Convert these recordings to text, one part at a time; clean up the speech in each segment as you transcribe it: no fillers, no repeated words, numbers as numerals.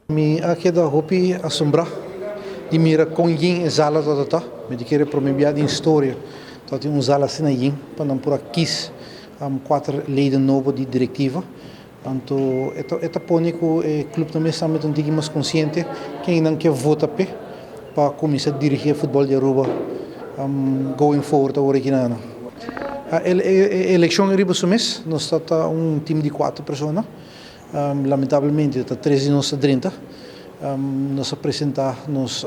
Mi ha chiesto hopi assombra di mira con yin e zala tata, me di chiede promebia di storia, tati un zala sina yin, panam pura kis quattro leden novo di direttiva. Anto eta ponico e club também sabe então digamos consciente quem não quer vota para começar a dirigir futebol de Aruba going forward a original. A eleição arriba esse mês, nós está time de 4 pessoas. Lamentavelmente está 13 e nós 30. Nós apresentar nossa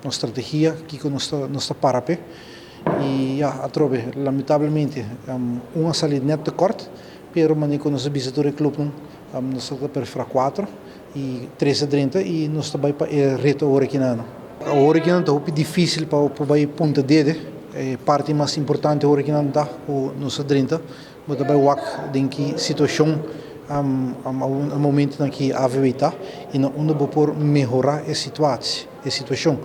estratégia que nós está para e a trove lamentavelmente uma salida net de corte. Pero manico nós visitor club nós está para 4 e 13 a 30 e nós está para reto original. A original está muito difícil para vai ponta dele, parte mais importante original da o nós 30, mas também o em que situação a momento em que aproveita e não onde por melhorar a situação.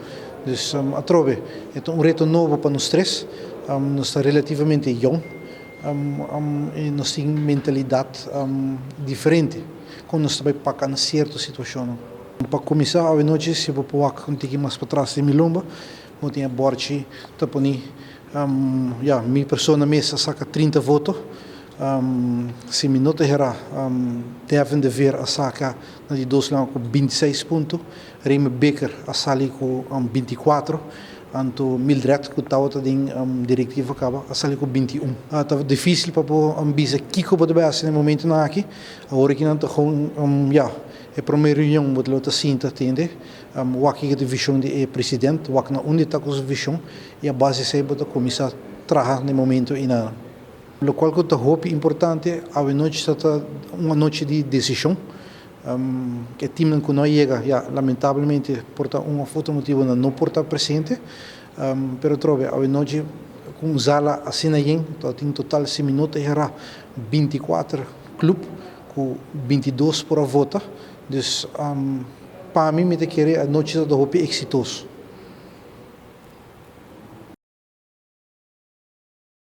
Então a trove é reto novo para nós três, nós está relativamente jovem. Nós temos mentalidade diferente quando nós estamos para uma certa situação. Para começar, a noite, se eu vou pôr mais para trás de Milomba, eu tenho a Borchi, taponi, minha pessoa na mesa saca 30 votos, se me nota era, devem de ver a saca de 2 com 26 pontos, Remy Becker a sali com 24, Anto Mildred que estava em diretiva acaba a sair com 21. Estava difícil para ambisa Kiko para base no momento na aqui. Agora que não está com é a primeira reunião muito outra cinta entende. O aqui de visão de presidente, o aqui na onde está com a visão e a base sai para começar a trabalhar no momento e na. O qual que eu hope importante a noite está uma noite de decisão. Que o time que não chega, lamentavelmente, por uma foto motivo não porta presente, pero trove a noite com Zala assim aí, tem total 6 minutos era 24 clube com 22 por a vota, então para mim me querer a noite da hope exitoso.